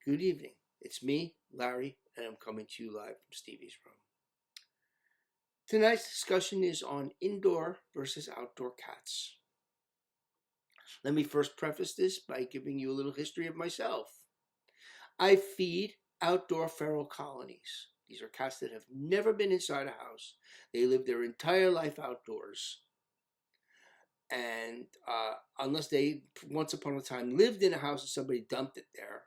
Good evening. It's me, Larry, and I'm coming to you live from Stevie's room. Tonight's discussion is on indoor versus outdoor cats. Let me first preface this by giving you a little history of myself. I feed outdoor feral colonies. These are cats that have never been inside a house. They live their entire life outdoors. And unless they once upon a time lived in a house and somebody dumped it there,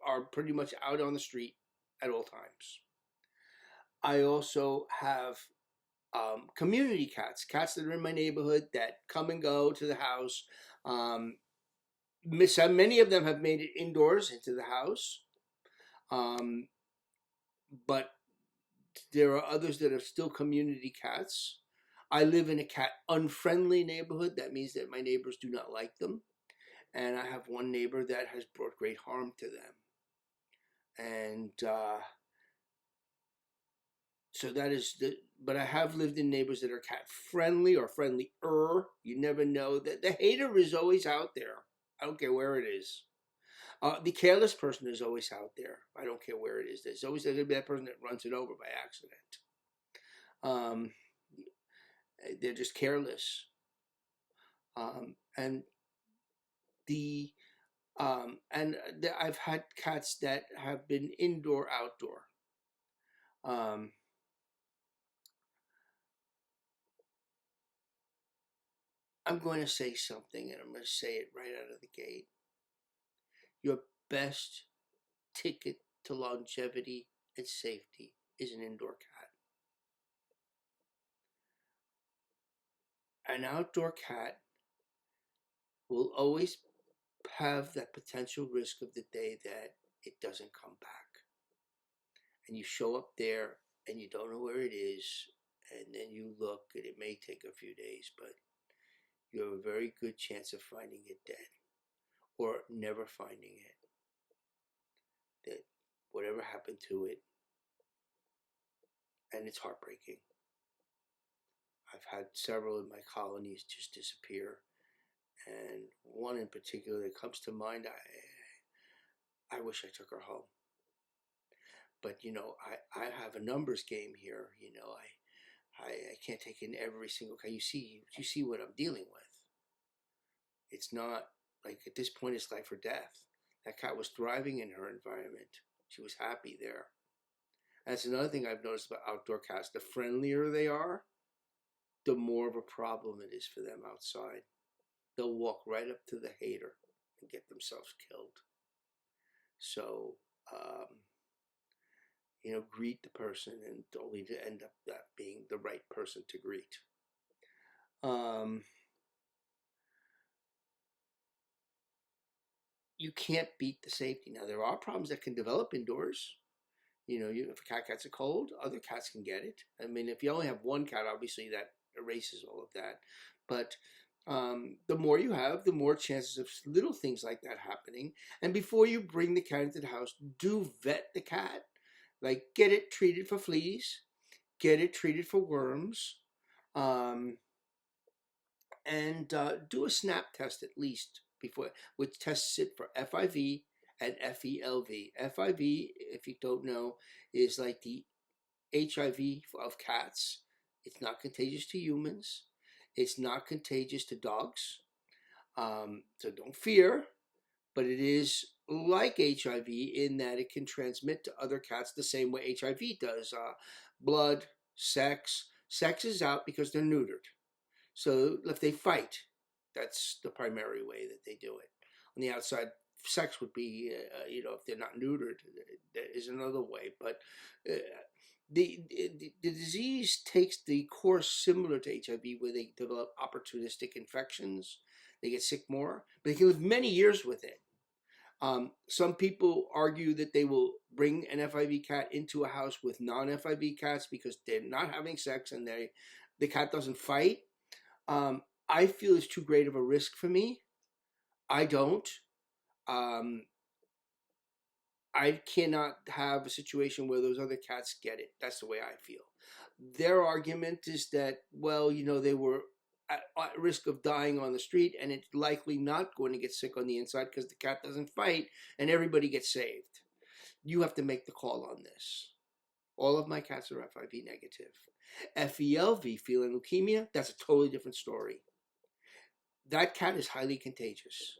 are pretty much out on the street at all times. I also have community cats, cats that are in my neighborhood that come and go to the house. Many of them have made it indoors into the house, but there are others that are still community cats. I live in a cat unfriendly neighborhood. That means that my neighbors do not like them. And I have one neighbor that has brought great harm to them. And so that is but I have lived in neighbors that are cat friendly or friendlier. You never know. That the hater is always out there. I don't care where it is. The careless person is always out there. I don't care where it is. There's always going to be that person that runs it over by accident. They're just careless. And I've had cats that have been indoor, outdoor. I'm going to say something, and I'm going to say it right out of the gate. Your best ticket to longevity and safety is an indoor cat. An outdoor cat will always have that potential risk of the day that it doesn't come back. And you show up there and you don't know where it is, and then you look, and it may take a few days, but you have a very good chance of finding it dead or never finding it. That whatever happened to it, and it's heartbreaking. I've had several in my colonies just disappear, and one in particular that comes to mind, I wish I took her home. But I have a numbers game here. I can't take in every single cat. You see what I'm dealing with. It's not like at this point it's life or death. That cat was thriving in her environment. She was happy there. That's another thing I've noticed about outdoor cats. The friendlier they are, the more of a problem it is for them outside. They'll walk right up to the hater and get themselves killed. So, greet the person, and only to end up that being the right person to greet. You can't beat the safety. Now, there are problems that can develop indoors. If a cat gets a cold, other cats can get it. I mean, if you only have one cat, obviously that erases all of that. But the more you have, the more chances of little things like that happening. And before you bring the cat into the house, do vet the cat. Like, get it treated for fleas, get it treated for worms, and do a snap test at least before, which tests it for FIV and FELV. FIV, if you don't know, is like the HIV of cats. It's not contagious to humans. It's not contagious to dogs. So don't fear, but it is like HIV in that it can transmit to other cats the same way HIV does. Blood, sex. Sex is out because they're neutered. So if they fight, that's the primary way that they do it. On the outside, sex would be, if they're not neutered, there is another way. But the disease takes the course similar to HIV, where they develop opportunistic infections. They get sick more, but they can live many years with it. Some people argue that they will bring an FIV cat into a house with non-FIV cats because they're not having sex and the cat doesn't fight. I feel it's too great of a risk for me. I don't. I cannot have a situation where those other cats get it. That's the way I feel. Their argument is that, well, they were at risk of dying on the street, and it's likely not going to get sick on the inside because the cat doesn't fight, and everybody gets saved. You have to make the call on this. All of my cats are FIV negative. FELV, feline leukemia, that's a totally different story. That cat is highly contagious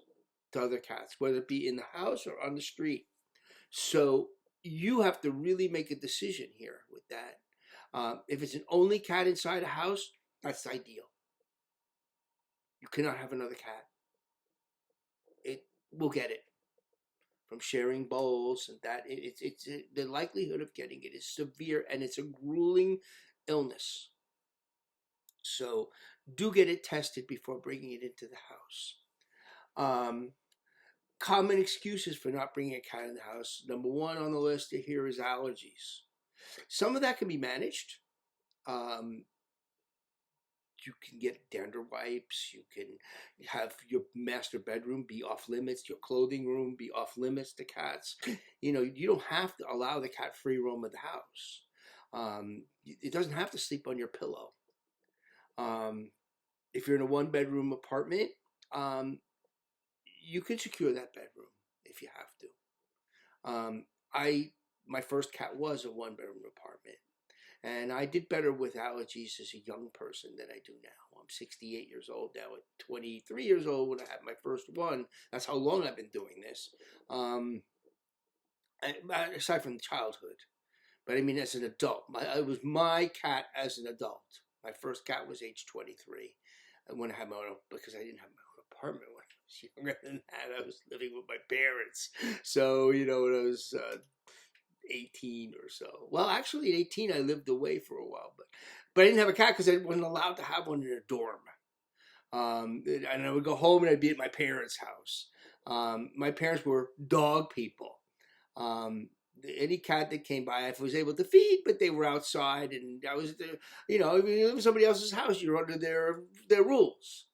to other cats, whether it be in the house or on the street. So you have to really make a decision here with that. If it's an only cat inside a house, that's ideal. You cannot have another cat. It will get it from sharing bowls, and that it's the likelihood of getting it is severe, and it's a grueling illness. So do get it tested before bringing it into the house. Common excuses for not bringing a cat in the house. Number one on the list here is allergies. Some of that can be managed. You can get dander wipes. You can have your master bedroom be off limits. Your clothing room be off limits to cats. You know, you don't have to allow the cat free roam of the house. It doesn't have to sleep on your pillow. If you're in a one-bedroom apartment, you can secure that bedroom if you have to. My first cat was a one-bedroom apartment, and I did better with allergies as a young person than I do now. I'm 68 years old now. At 23 years old when I had my first one, that's how long I've been doing this. Aside from childhood, but I mean as an adult, it was my cat as an adult. My first cat was age 23, when I had my own, because I didn't have my own apartment when I was younger than that. I was living with my parents, so you know when I was 18 or so. Well, actually, at 18, I lived away for a while, but I didn't have a cat because I wasn't allowed to have one in a dorm. And I would go home and I'd be at my parents' house. My parents were dog people. Any cat that came by, I was able to feed, but they were outside, and I was, you know, if you live in somebody else's house, you're under their rules,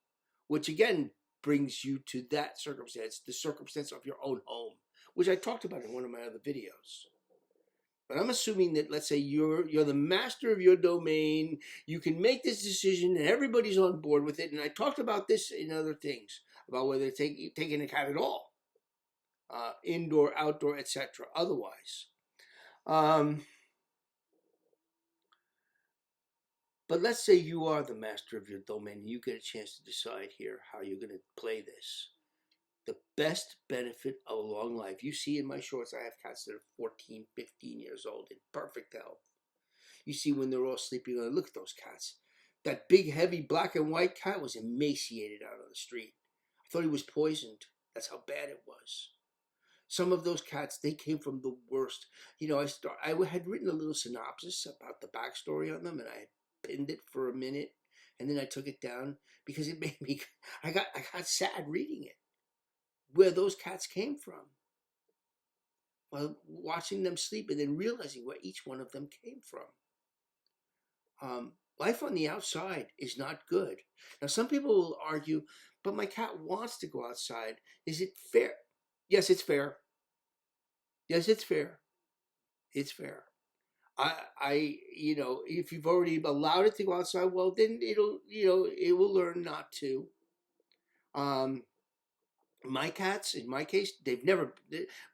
which again brings you to that circumstance, the circumstance of your own home, which I talked about in one of my other videos. But I'm assuming that, let's say you're the master of your domain, you can make this decision and everybody's on board with it. And I talked about this in other things, about whether taking a cat at all, indoor, outdoor, etc. Otherwise. But let's say you are the master of your domain and you get a chance to decide here how you're going to play this. The best benefit of a long life. You see in my shorts, I have cats that are 14, 15 years old in perfect health. You see when they're all sleeping, look at those cats. That big, heavy black and white cat was emaciated out on the street. I thought he was poisoned. That's how bad it was. Some of those cats, they came from the worst. You know, I had written a little synopsis about the backstory on them, and I pinned it for a minute, and then I took it down because it made me, I got sad reading it. Where those cats came from. While watching them sleep and then realizing where each one of them came from. Life on the outside is not good. Now, some people will argue, but my cat wants to go outside. Is it fair? Yes, it's fair. Yes, it's fair. It's fair. You know, if you've already allowed it to go outside, well, then it will learn not to. My cats, in my case,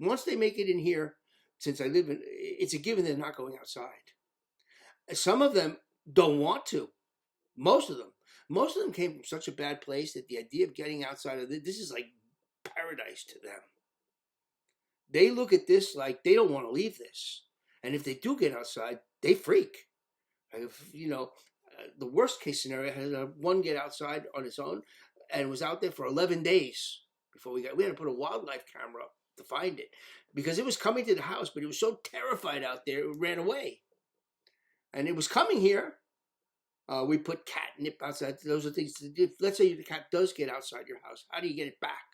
once they make it in here, since I live in, it's a given they're not going outside. Some of them don't want to. Most of them came from such a bad place that the idea of getting outside of this is like paradise to them. They look at this like they don't want to leave this. And if they do get outside, they freak. You know, the worst case scenario, I had one get outside on its own and was out there for 11 days. Before we had to put a wildlife camera up to find it because it was coming to the house, but it was so terrified out there it ran away. And it was coming here. We put catnip outside. Those are things to do. Let's say the cat does get outside your house. How do you get it back?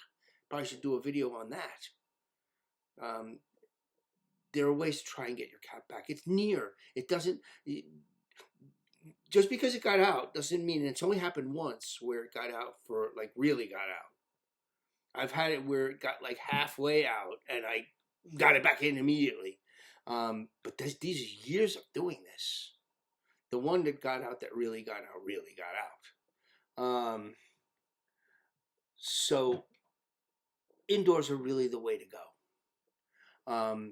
Probably should do a video on that. There are ways to try and get your cat back. It's near. It doesn't. Just because it got out doesn't mean it's only happened once where it got out for like really got out. I've had it where it got like halfway out and I got it back in immediately. But these are years of doing this. The one that got out that really got out, Um, so indoors are really the way to go.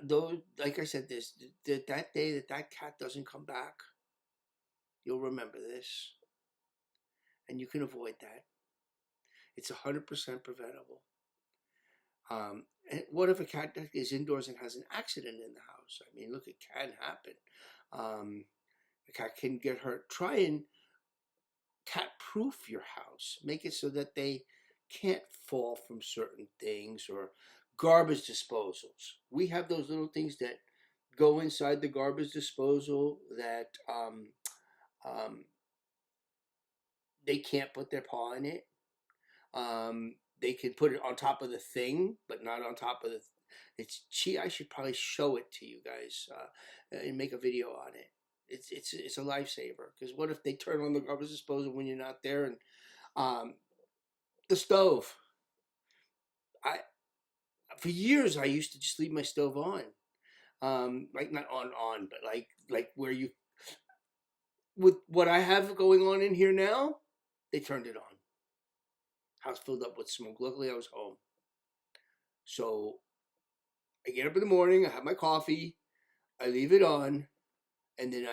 Though, like I said, that day that cat doesn't come back, you'll remember this, and you can avoid that. It's 100% preventable. And what if a cat is indoors and has an accident in the house? I mean, look, it can happen. A cat can get hurt. Try and cat-proof your house. Make it so that they can't fall from certain things, or garbage disposals. We have those little things that go inside the garbage disposal that they can't put their paw in it. They can put it on top of the thing, but not on top of the. It's cheap. I should probably show it to you guys and make a video on it. It's a lifesaver, because what if they turn on the garbage disposal when you're not there? And the stove. I For years I used to just leave my stove on, like not on, but like where you, with what I have going on in here now, they turned it on. House filled up with smoke. Luckily, I was home. So I get up in the morning, I have my coffee, I leave it on, and then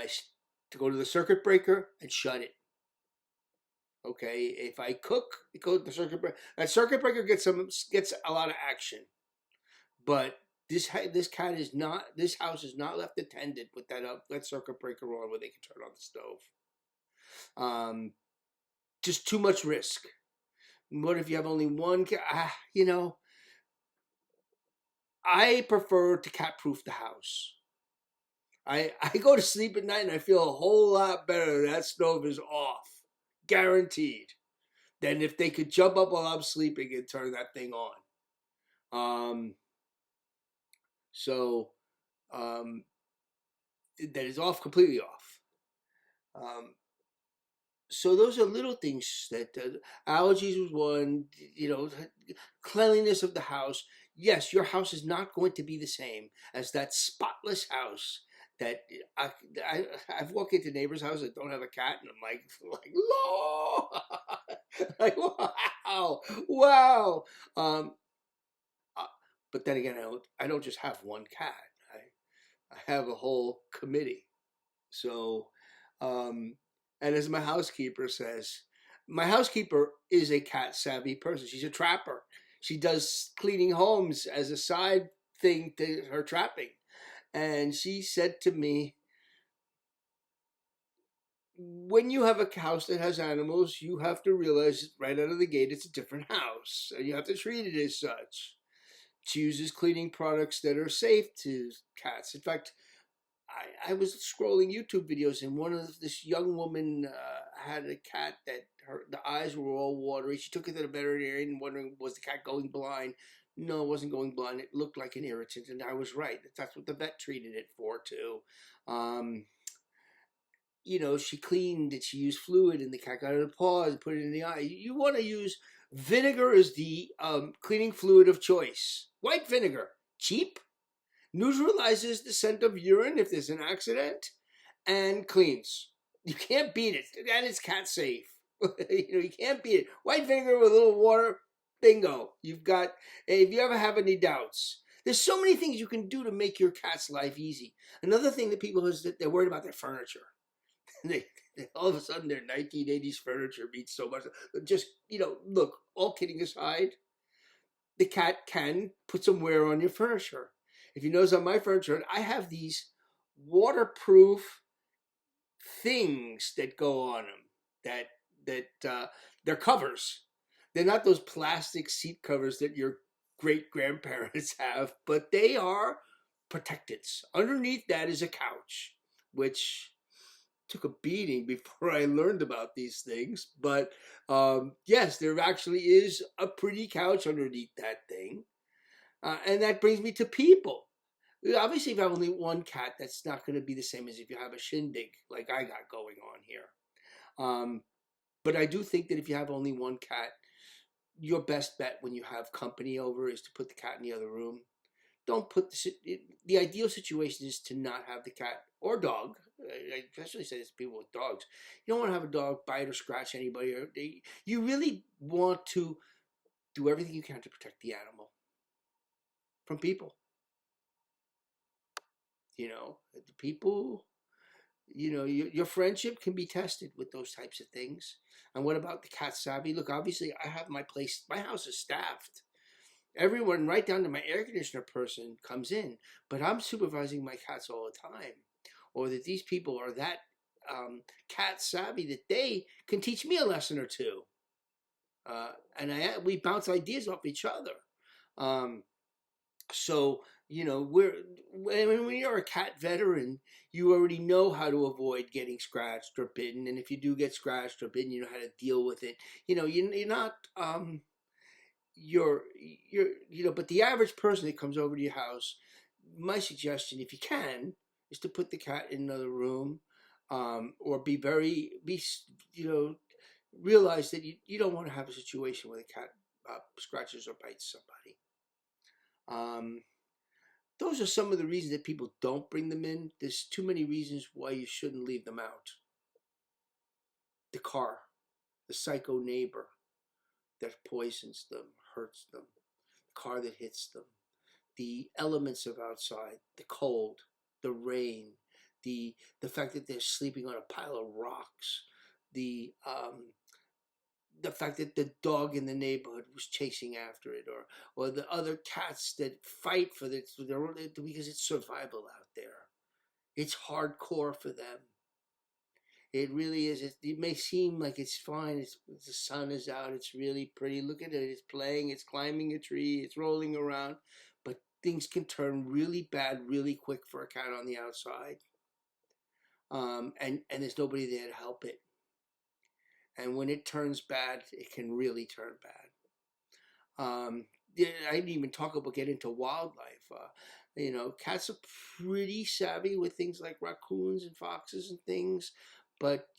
to go to the circuit breaker and shut it. Okay, if I cook, it goes to the circuit breaker. That circuit breaker gets a lot of action, but this cat is not. This house is not left attended with that circuit breaker on where they can turn on the stove. Just too much risk. What if you have only one cat? I prefer to cat-proof the house. I go to sleep at night and I feel a whole lot better that stove is off. Guaranteed. Than if they could jump up while I'm sleeping and turn that thing on. So that is off, completely off. So those are little things that allergies was one. Cleanliness of the house. Yes, your house is not going to be the same as that spotless house that I've walked into neighbors' houses that don't have a cat, and I'm like, Lord, like wow. But then again, I don't just have one cat. I have a whole committee. So, and as my housekeeper says, my housekeeper is a cat savvy person. She's a trapper. She does cleaning homes as a side thing to her trapping. And she said to me, when you have a house that has animals, you have to realize right out of the gate it's a different house, and you have to treat it as such. She uses cleaning products that are safe to cats. In fact, I was scrolling YouTube videos, and this young woman had a cat that the eyes were all watery. She took it to the veterinarian, wondering, was the cat going blind? No, it wasn't going blind. It looked like an irritant, and I was right. That's what the vet treated it for too. She cleaned it. She used fluid, and the cat got it in the paws and put it in the eye. You want to use vinegar as the cleaning fluid of choice. White vinegar, cheap, neutralizes the scent of urine if there's an accident, and cleans. You can't beat it, and it's cat safe. You can't beat it. White vinegar with a little water, bingo. You've got. If you ever have any doubts, there's so many things you can do to make your cat's life easy. Another thing that people is that they're worried about their furniture. All of a sudden their 1980s furniture means so much. Just look. All kidding aside, the cat can put some wear on your furniture. If you notice on my furniture, I have these waterproof things that go on them. They're covers. They're not those plastic seat covers that your great grandparents have, but they are protected. Underneath that is a couch, which took a beating before I learned about these things. But yes, there actually is a pretty couch underneath that thing. And that brings me to people. Obviously, if you have only one cat, that's not going to be the same as if you have a shindig like I got going on here. But I do think that if you have only one cat, your best bet when you have company over is to put the cat in the other room. don't put the ideal situation is to not have the cat or dog. I especially say this to people with dogs. You don't want to have a dog bite or scratch anybody. You really want to do everything you can to protect the animal from people. The people. Your friendship can be tested with those types of things. And what about the cat savvy? Look, obviously, I have my place. My house is staffed. Everyone, right down to my air conditioner person, comes in, but I'm supervising my cats all the time. Or that these people are that cat savvy that they can teach me a lesson or two. And we bounce ideas off each other. So, when you're a cat veteran, you already know how to avoid getting scratched or bitten. And if you do get scratched or bitten, you know how to deal with it. You're not, but the average person that comes over to your house, my suggestion, if you can, is to put the cat in another room, or realize that you don't want to have a situation where the cat scratches or bites somebody. Those are some of the reasons that people don't bring them in. There's too many reasons why you shouldn't leave them out. The car, the psycho neighbor that poisons them, hurts them, the car that hits them, the elements of outside, the cold, the rain, the fact that they're sleeping on a pile of rocks, the fact that the dog in the neighborhood was chasing after it, or the other cats that fight for because it's survival out there. It's hardcore for them. It really is. It may seem like it's fine. The sun is out. It's really pretty. Look at it. It's playing. It's climbing a tree. It's rolling around. But things can turn really bad really quick for a cat on the outside. And there's nobody there to help it. And when it turns bad, it can really turn bad. I didn't even talk about getting into wildlife. Cats are pretty savvy with things like raccoons and foxes and things. But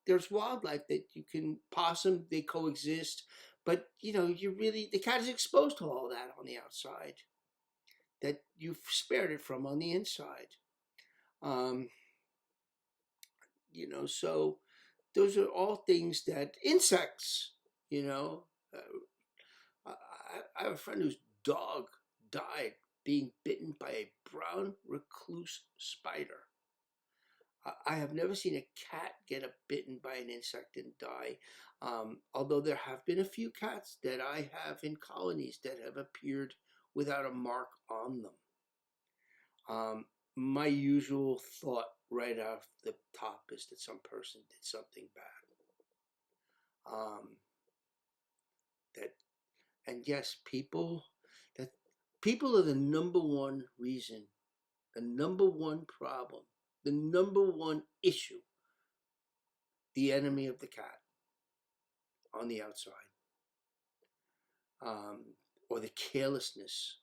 there's wildlife that you can possum. They coexist. But the cat is exposed to all that on the outside that you've spared it from on the inside. So those are all things that insects, I have a friend whose dog died being bitten by a brown recluse spider. I have never seen a cat get bitten by an insect and die, although there have been a few cats that I have in colonies that have appeared without a mark on them. My usual thought right off the top is that some person did something bad. And yes, people are the number one reason, the number one problem, the number one issue, the enemy of the cat on the outside, or the carelessness.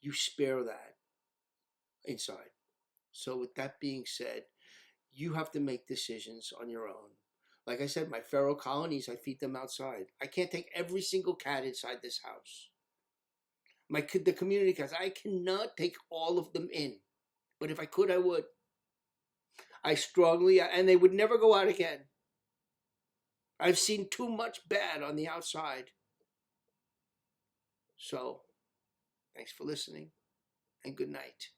You spare that inside. So with that being said, you have to make decisions on your own. Like I said, my feral colonies, I feed them outside. I can't take every single cat inside this house. The community cats, I cannot take all of them in. But if I could, I would. And they would never go out again. I've seen too much bad on the outside. So, thanks for listening, and good night.